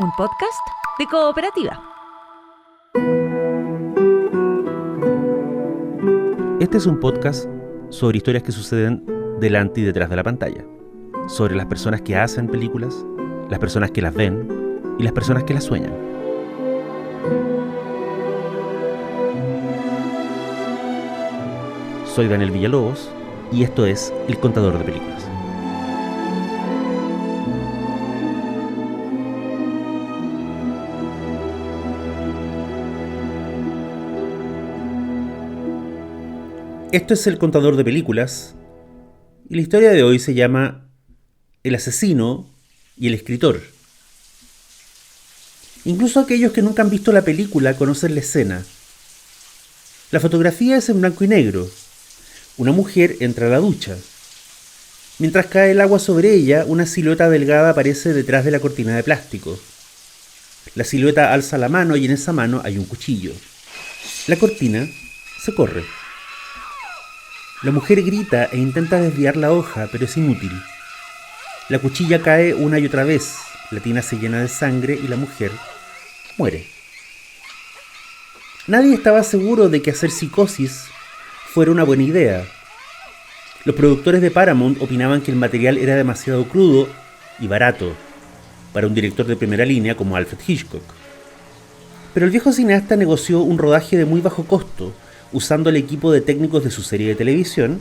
un podcast de Cooperativa. Este es un podcast sobre historias que suceden delante y detrás de la pantalla, sobre las personas que hacen películas, las personas que las ven y las personas que las sueñan. Soy Daniel Villalobos y esto es El Contador de Películas. Esto es El Contador de Películas y la historia de hoy se llama El asesino y el escritor. Incluso aquellos que nunca han visto la película conocen la escena. La fotografía es en blanco y negro. Una mujer entra a la ducha. Mientras cae el agua sobre ella, una silueta delgada aparece detrás de la cortina de plástico. La silueta alza la mano y en esa mano hay un cuchillo. La cortina se corre. La mujer grita e intenta desviar la hoja, pero es inútil. La cuchilla cae una y otra vez, la tina se llena de sangre y la mujer muere. Nadie estaba seguro de que hacer Psicosis fuera una buena idea. Los productores de Paramount opinaban que el material era demasiado crudo y barato para un director de primera línea como Alfred Hitchcock. Pero el viejo cineasta negoció un rodaje de muy bajo costo, usando el equipo de técnicos de su serie de televisión,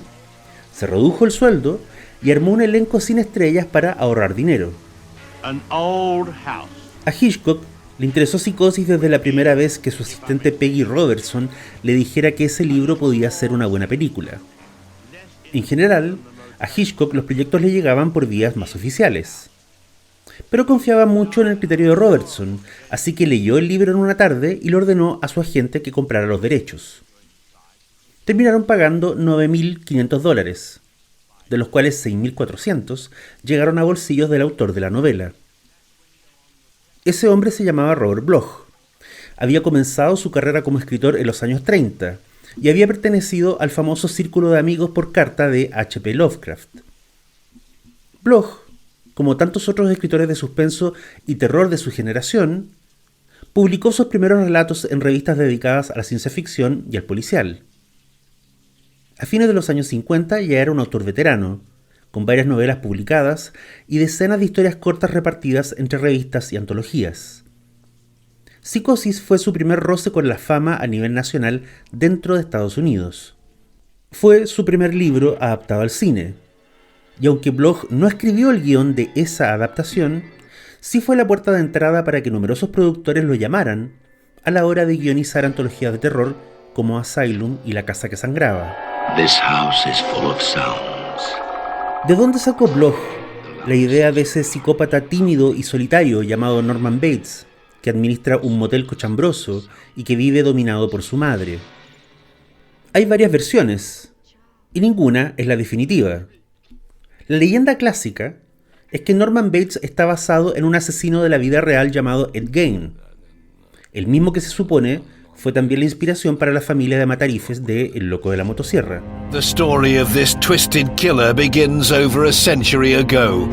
se redujo el sueldo y armó un elenco sin estrellas para ahorrar dinero. A Hitchcock le interesó Psicosis desde la primera vez que su asistente Peggy Robertson le dijera que ese libro podía ser una buena película. En general, a Hitchcock los proyectos le llegaban por vías más oficiales. Pero confiaba mucho en el criterio de Robertson, así que leyó el libro en una tarde y le ordenó a su agente que comprara los derechos. Terminaron pagando $9.500, de los cuales $6.400 llegaron a bolsillos del autor de la novela. Ese hombre se llamaba Robert Bloch. Había comenzado su carrera como escritor en los años 30 y había pertenecido al famoso círculo de amigos por carta de H.P. Lovecraft. Bloch, como tantos otros escritores de suspenso y terror de su generación, publicó sus primeros relatos en revistas dedicadas a la ciencia ficción y al policial. A fines de los años 50 ya era un autor veterano, con varias novelas publicadas y decenas de historias cortas repartidas entre revistas y antologías. Psicosis fue su primer roce con la fama a nivel nacional dentro de Estados Unidos. Fue su primer libro adaptado al cine, y aunque Bloch no escribió el guión de esa adaptación, sí fue la puerta de entrada para que numerosos productores lo llamaran a la hora de guionizar antologías de terror como Asylum y La casa que sangraba. This house is full of sounds. ¿De dónde sacó Bloch la idea de ese psicópata tímido y solitario llamado Norman Bates, que administra un motel cochambroso y que vive dominado por su madre? Hay varias versiones, y ninguna es la definitiva. La leyenda clásica es que Norman Bates está basado en un asesino de la vida real llamado Ed Gein, el mismo que se supone fue también la inspiración para la familia de matarifes de El loco de la motosierra. The story of this twisted killer begins over a century ago.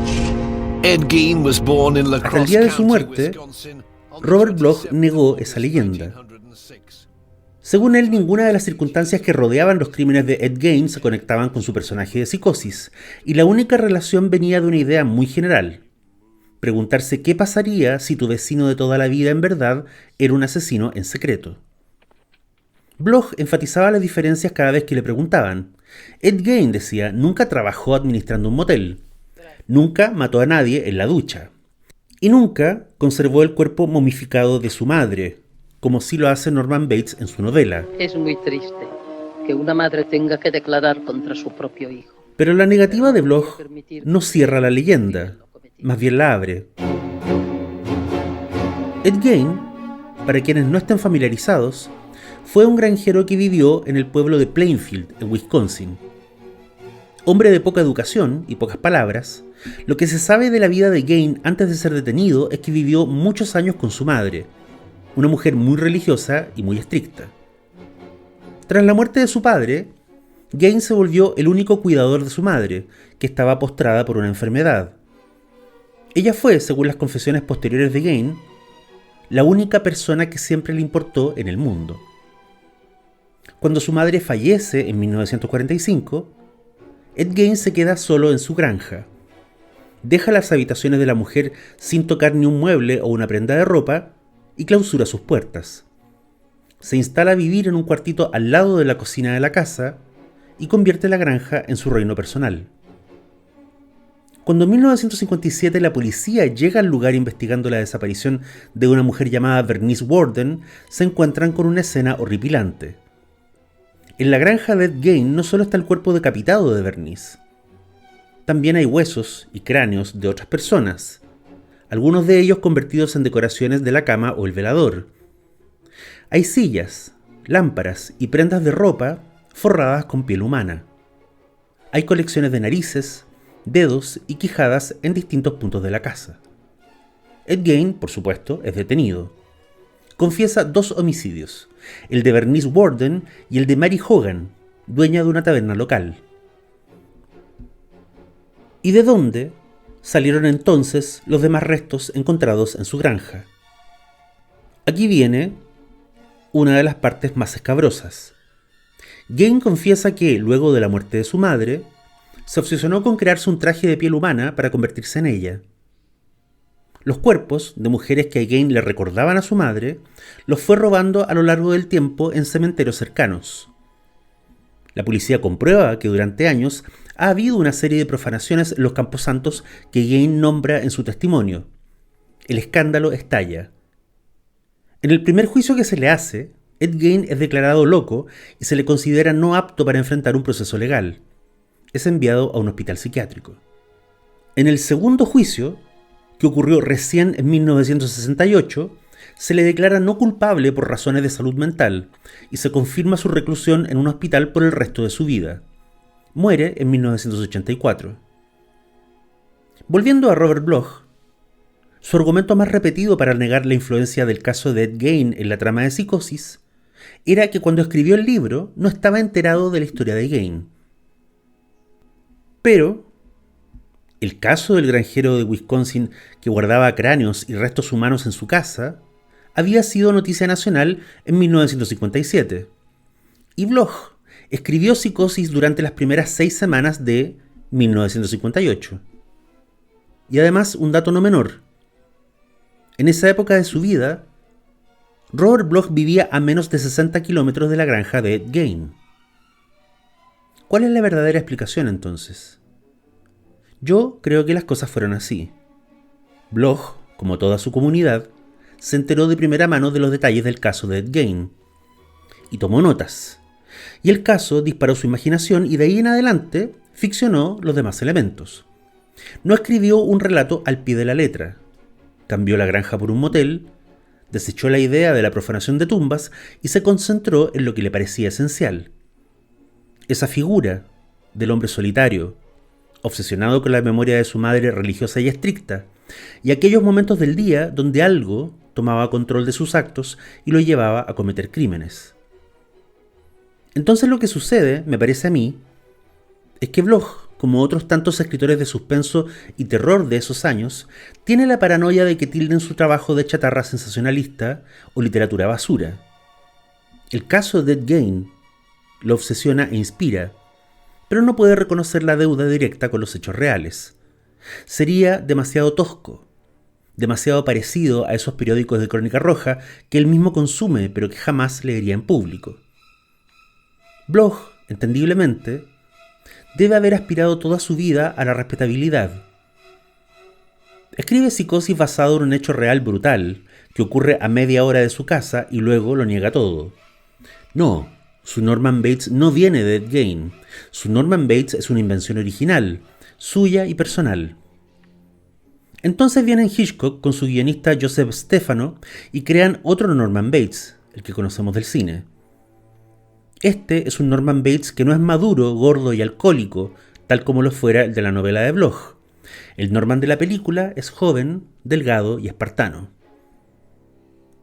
Ed Gein was born in La Crosse Hasta el día de su County, muerte, Wisconsin, on the Robert Bloch 26th negó of esa leyenda. 1806. Según él, ninguna de las circunstancias que rodeaban los crímenes de Ed Gein se conectaban con su personaje de Psicosis, y la única relación venía de una idea muy general: preguntarse qué pasaría si tu vecino de toda la vida en verdad era un asesino en secreto. Bloch enfatizaba las diferencias cada vez que le preguntaban. Ed Gein, decía, nunca trabajó administrando un motel, nunca mató a nadie en la ducha, y nunca conservó el cuerpo momificado de su madre, como sí lo hace Norman Bates en su novela. Es muy triste que una madre tenga que declarar contra su propio hijo. Pero la negativa de Bloch no cierra la leyenda, más bien la abre. Ed Gein, para quienes no estén familiarizados, fue un granjero que vivió en el pueblo de Plainfield, en Wisconsin. Hombre de poca educación y pocas palabras, lo que se sabe de la vida de Gein antes de ser detenido es que vivió muchos años con su madre, una mujer muy religiosa y muy estricta. Tras la muerte de su padre, Gein se volvió el único cuidador de su madre, que estaba postrada por una enfermedad. Ella fue, según las confesiones posteriores de Gein, la única persona que siempre le importó en el mundo. Cuando su madre fallece en 1945, Ed Gein se queda solo en su granja. Deja las habitaciones de la mujer sin tocar ni un mueble o una prenda de ropa y clausura sus puertas. Se instala a vivir en un cuartito al lado de la cocina de la casa y convierte la granja en su reino personal. Cuando en 1957 la policía llega al lugar investigando la desaparición de una mujer llamada Bernice Worden, se encuentran con una escena horripilante. En la granja de Ed Gein no solo está el cuerpo decapitado de Bernice, también hay huesos y cráneos de otras personas, algunos de ellos convertidos en decoraciones de la cama o el velador. Hay sillas, lámparas y prendas de ropa forradas con piel humana. Hay colecciones de narices, dedos y quijadas en distintos puntos de la casa. Ed Gein, por supuesto, es detenido. Confiesa 2 homicidios, el de Bernice Worden y el de Mary Hogan, dueña de una taberna local. ¿Y de dónde salieron entonces los demás restos encontrados en su granja? Aquí viene una de las partes más escabrosas. Gein confiesa que, luego de la muerte de su madre, se obsesionó con crearse un traje de piel humana para convertirse en ella. Los cuerpos de mujeres que a Gein le recordaban a su madre los fue robando a lo largo del tiempo en cementerios cercanos. La policía comprueba que durante años ha habido una serie de profanaciones en los camposantos que Gein nombra en su testimonio. El escándalo estalla. En el primer juicio que se le hace, Ed Gein es declarado loco y se le considera no apto para enfrentar un proceso legal. Es enviado a un hospital psiquiátrico. En el segundo juicio, que ocurrió recién en 1968, se le declara no culpable por razones de salud mental y se confirma su reclusión en un hospital por el resto de su vida. Muere en 1984. Volviendo a Robert Bloch, su argumento más repetido para negar la influencia del caso de Ed Gein en la trama de Psicosis era que cuando escribió el libro no estaba enterado de la historia de Gein. Pero el caso del granjero de Wisconsin que guardaba cráneos y restos humanos en su casa había sido noticia nacional en 1957. Y Bloch escribió Psicosis durante las primeras 6 semanas de 1958. Y además, un dato no menor. En esa época de su vida, Robert Bloch vivía a menos de 60 kilómetros de la granja de Ed Gein. ¿Cuál es la verdadera explicación entonces? Yo creo que las cosas fueron así. Bloch, como toda su comunidad, se enteró de primera mano de los detalles del caso de Ed Gein y tomó notas. Y el caso disparó su imaginación y de ahí en adelante ficcionó los demás elementos. No escribió un relato al pie de la letra. Cambió la granja por un motel, desechó la idea de la profanación de tumbas y se concentró en lo que le parecía esencial. Esa figura del hombre solitario, obsesionado con la memoria de su madre religiosa y estricta, y aquellos momentos del día donde algo tomaba control de sus actos y lo llevaba a cometer crímenes. Entonces lo que sucede, me parece a mí, es que Bloch, como otros tantos escritores de suspenso y terror de esos años, tiene la paranoia de que tilden su trabajo de chatarra sensacionalista o literatura basura. El caso de Ed Gein lo obsesiona e inspira, pero no puede reconocer la deuda directa con los hechos reales. Sería demasiado tosco, demasiado parecido a esos periódicos de crónica roja que él mismo consume pero que jamás leería en público. Bloch, entendiblemente, debe haber aspirado toda su vida a la respetabilidad. Escribe Psicosis basado en un hecho real brutal que ocurre a media hora de su casa y luego lo niega todo. No, su Norman Bates no viene de Ed Gein. Su Norman Bates es una invención original, suya y personal. Entonces vienen Hitchcock con su guionista Joseph Stefano y crean otro Norman Bates, el que conocemos del cine. Este es un Norman Bates que no es maduro, gordo y alcohólico, tal como lo fuera el de la novela de Bloch. El Norman de la película es joven, delgado y espartano.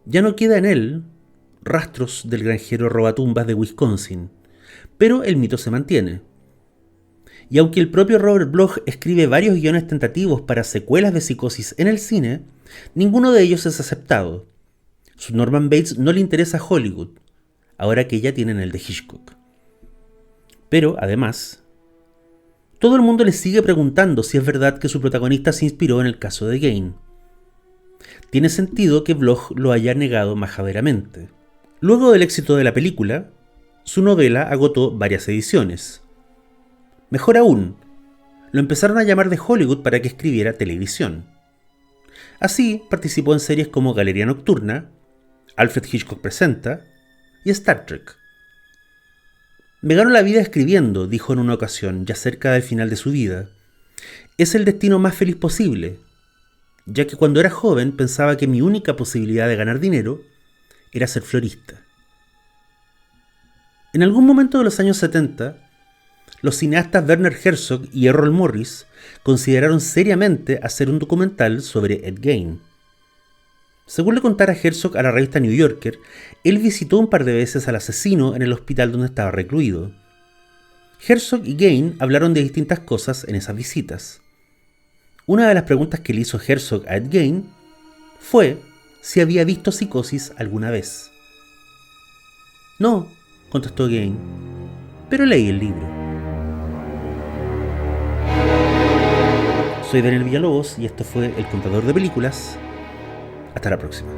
Ya no queda en él rastros del granjero robatumbas de Wisconsin, pero el mito se mantiene. Y aunque el propio Robert Bloch escribe varios guiones tentativos para secuelas de Psicosis en el cine, ninguno de ellos es aceptado, Su Norman Bates no le interesa a Hollywood, ahora que ya tienen el de Hitchcock. Pero, además, todo el mundo le sigue preguntando si es verdad que su protagonista se inspiró en el caso de Gain. Tiene sentido que Bloch lo haya negado majaderamente. Luego del éxito de la película, su novela agotó varias ediciones. Mejor aún, lo empezaron a llamar de Hollywood para que escribiera televisión. Así participó en series como Galería Nocturna, Alfred Hitchcock Presenta y Star Trek. Me gano la vida escribiendo, dijo en una ocasión, ya cerca del final de su vida. Es el destino más feliz posible, ya que cuando era joven pensaba que mi única posibilidad de ganar dinero era ser florista. En algún momento de los años 70, los cineastas Werner Herzog y Errol Morris consideraron seriamente hacer un documental sobre Ed Gein. Según le contara Herzog a la revista New Yorker, él visitó un par de veces al asesino en el hospital donde estaba recluido. Herzog y Gein hablaron de distintas cosas en esas visitas. Una de las preguntas que le hizo Herzog a Ed Gein fue si había visto Psicosis alguna vez. No, contestó Gein, pero leí el libro. Soy Daniel Villalobos y esto fue El Contador de Películas. Hasta la próxima.